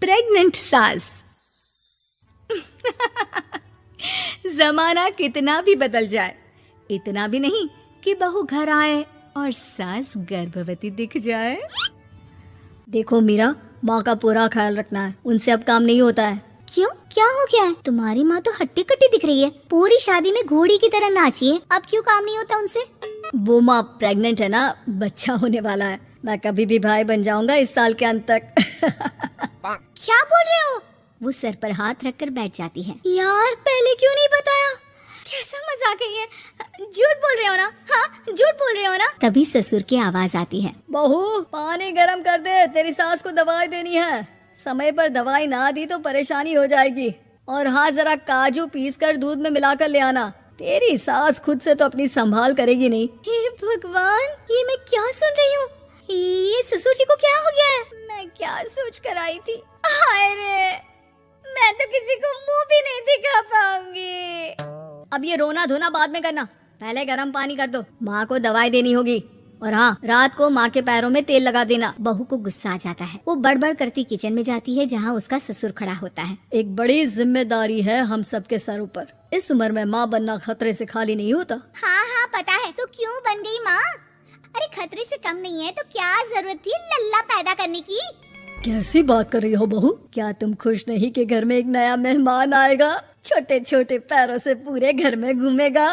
Pregnant सास। जमाना कितना भी बदल जाए, इतना भी नहीं कि बहू घर आए और सास गर्भवती दिख जाए। देखो मीरा, माँ का पूरा ख्याल रखना है, उनसे अब काम नहीं होता है। क्यों, क्या हो गया है? तुम्हारी माँ तो हट्टी कट्टी दिख रही है, पूरी शादी में घोड़ी की तरह नाची है, अब क्यों काम नहीं होता उनसे? वो माँ प्रेग्नेंट है ना, बच्चा होने वाला है। मैं कभी भी भाई बन जाऊंगा इस साल के अंत तक। क्या बोल रहे हो? वो सर पर हाथ रखकर बैठ जाती है। यार पहले क्यों नहीं बताया? कैसा मजाक है ये? झूठ बोल रहे हो ना? हाँ, झूठ बोल रहे हो ना? तभी ससुर की आवाज आती है। बहू पानी गरम कर दे, तेरी सास को दवाई देनी है। समय पर दवाई ना दी तो परेशानी हो जाएगी। और हाँ, जरा काजू पीस कर दूध में मिलाकर ले आना, तेरी सास खुद से तो अपनी संभाल करेगी नहीं। हे भगवान, ये मैं क्या सुन रही हूँ? ये ससुर जी को क्या हो गया है? मैं क्या सोच कर आई थी? हाय रे, मैं तो किसी को मुंह भी नहीं दिखा पाऊंगी। अब ये रोना धोना बाद में करना, पहले गर्म पानी कर दो, माँ को दवाई देनी होगी। और हाँ, रात को माँ के पैरों में तेल लगा देना। बहू को गुस्सा आ जाता है, वो बड़बड़ करती किचन में जाती है जहाँ उसका ससुर खड़ा होता है। एक बड़ी जिम्मेदारी है हम सबके सरों पर। इस उम्र में माँ बनना खतरे से खाली नहीं होता। हाँ हाँ पता है, तो क्यों बन गई माँ? अरे खतरे से कम नहीं है तो क्या जरूरत थी लल्ला पैदा करने की? कैसी बात कर रही हो बहू? क्या तुम खुश नहीं कि घर में एक नया मेहमान आएगा, छोटे छोटे पैरों से पूरे घर में घूमेगा?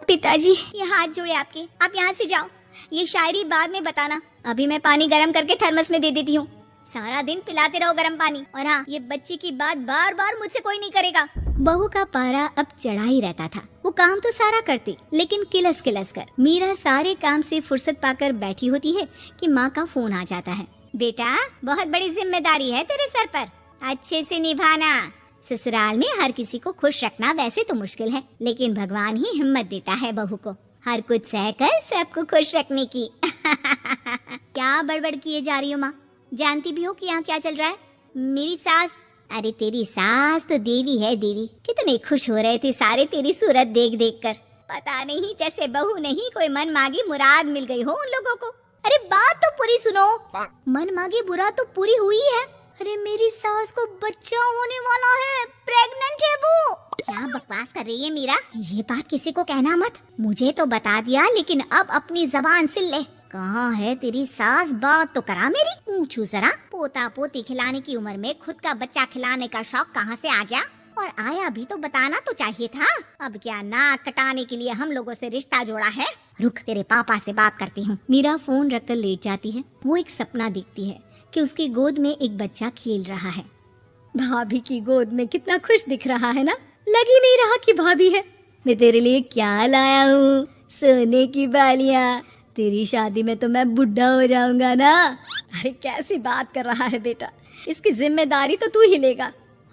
पिताजी ये हाथ जोड़े आपके, आप यहाँ से जाओ, ये शायरी बाद में बताना, अभी मैं पानी गरम करके थर्मस में दे देती हूँ। सारा दिन पिलाते रहो गरम पानी। और हाँ, ये बच्ची की बात बार बार मुझसे कोई नहीं करेगा। बहू का पारा अब चढ़ा ही रहता था। वो काम तो सारा करती, लेकिन किलस किलस कर। मीरा सारे काम से फुर्सत पाकर बैठी होती है कि माँ का फोन आ जाता है। बेटा, बहुत बड़ी जिम्मेदारी है तेरे सर पर, अच्छे से निभाना। ससुराल में हर किसी को खुश रखना वैसे तो मुश्किल है, लेकिन भगवान ही हिम्मत देता है बहू को हर कुछ सहकर सबको खुश रखने की। क्या बड़बड़ किए जा रही हो माँ? जानती भी हो कि यहाँ क्या चल रहा है? मेरी सास, अरे तेरी सास तो देवी है देवी। कितने खुश हो रहे थे सारे तेरी सूरत देख देख कर। पता नहीं जैसे बहू नहीं कोई मन मांगी मुराद मिल गई हो उन लोगों को। अरे बात तो पूरी सुनो। मन मांगी मुराद तो पूरी हुई है। अरे मेरी सास को बच्चा होने वाला है, प्रेग्नेंट है वो। क्या बकवास कर रही है मीरा? ये बात किसी को कहना मत। मुझे तो बता दिया, लेकिन अब अपनी जबान सिल ले। कहाँ है तेरी सास? बात तो करा मेरी। पूछू जरा, पोता पोती खिलाने की उम्र में खुद का बच्चा खिलाने का शौक कहाँ से आ गया? और आया भी तो बताना तो चाहिए था। अब क्या नाक कटाने के लिए हम लोगों से रिश्ता जोड़ा है? रुक, तेरे पापा से बात करती हूँ। मीरा फोन रखकर लेट जाती है। वो एक सपना देखती है कि उसकी गोद में एक बच्चा खेल रहा है। भाभी की गोद में कितना खुश दिख रहा है ना, लग ही नहीं रहा कि भाभी है। मैं तेरे लिए क्या लाया हूँ, सोने की बालियाँ। तेरी शादी में तो मैं बुढ़ा हो जाऊंगा ना। अरे कैसी बात कर रहा है बेटा, इसकी जिम्मेदारी तो तू ही लेगा।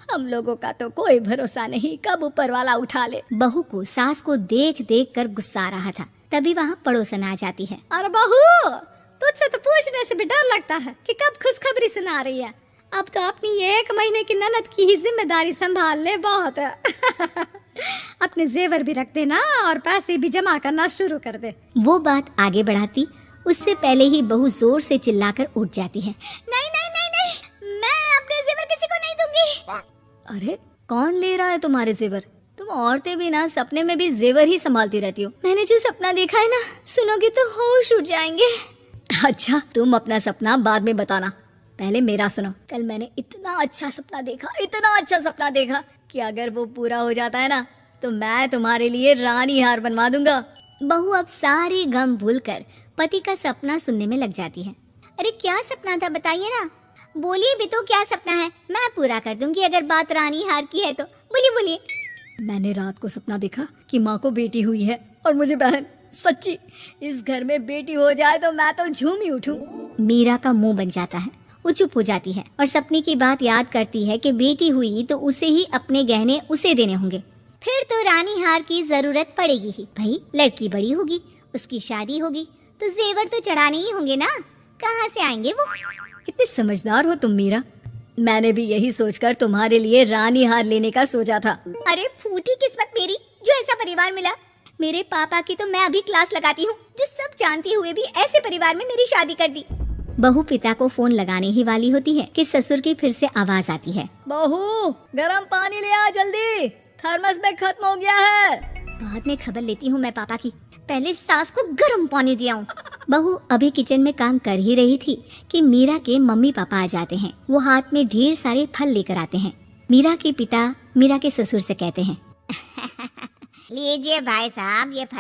हम लोगों का तो कोई भरोसा नहीं, कब ऊपर वाला उठा ले। बहू को सास को देख देख कर गुस्सा आ रहा था। तभी वहाँ पड़ोसन आ जाती है। अरे बहू, तुझसे तो पूछने से भी डर लगता है कि कब खुशखबरी सुना रही है। अब तो अपनी 1 महीने की ननद की ही जिम्मेदारी संभाल ले, बहुत है। अपने जेवर भी रख देना और पैसे भी जमा करना शुरू कर दे। वो बात आगे बढ़ाती उससे पहले ही बहू जोर से चिल्लाकर उठ जाती है। नहीं नहीं नहीं नहीं, मैं अपने जेवर किसी को नहीं दूंगी। अरे कौन ले रहा है तुम्हारे जेवर? तुम औरतें भी ना सपने में भी जेवर ही संभालती रहती हो। मैंने जो सपना देखा है ना, सुनोगे तो होश उड़ जाएंगे। अच्छा, तुम अपना सपना बाद में बताना, पहले मेरा सुनो। कल मैंने इतना अच्छा सपना देखा कि अगर वो पूरा हो जाता है ना तो मैं तुम्हारे लिए रानी हार बनवा दूंगा। बहू अब सारे गम भूलकर पति का सपना सुनने में लग जाती है। अरे क्या सपना था बताइए ना, बोलिए भी तो, क्या सपना है? मैं पूरा कर दूंगी अगर बात रानी हार की है तो। बोलिए बोलिए। मैंने रात को सपना देखा कि माँ को बेटी हुई है और मुझे बहन। सच्ची, इस घर में बेटी हो जाए तो मैं तो झूम ही उठूं। मीरा का मुंह बन जाता है, वो चुप हो जाती है और सपने की बात याद करती है कि बेटी हुई तो उसे ही अपने गहने उसे देने होंगे। फिर तो रानी हार की जरूरत पड़ेगी ही। भाई लड़की बड़ी होगी, उसकी शादी होगी तो जेवर तो चढ़ाने ही होंगे ना, कहाँ से आएंगे वो? कितनी समझदार हो तुम मीरा। मैंने भी यही सोचकर तुम्हारे लिए रानी हार लेने का सोचा था। अरे फूटी किस्मत मेरी जो ऐसा परिवार मिला। मेरे पापा की तो मैं अभी क्लास लगाती हूँ, जो सब जानते हुए भी ऐसे परिवार में मेरी शादी कर दी। बहू पिता को फोन लगाने ही वाली होती है कि ससुर की फिर से आवाज आती है, बहू गरम पानी ले आ जल्दी, थर्मस में खत्म हो गया है। बाद में खबर लेती हूँ मैं पापा की, पहले सास को गर्म पानी दिया हूँ। बहू अभी किचन में काम कर ही रही थी कि मीरा के मम्मी पापा आ जाते हैं। वो हाथ में ढेर सारे फल लेकर आते हैं। मीरा के पिता मीरा के ससुर से कहते हैं, लीजिए भाई साहब, ये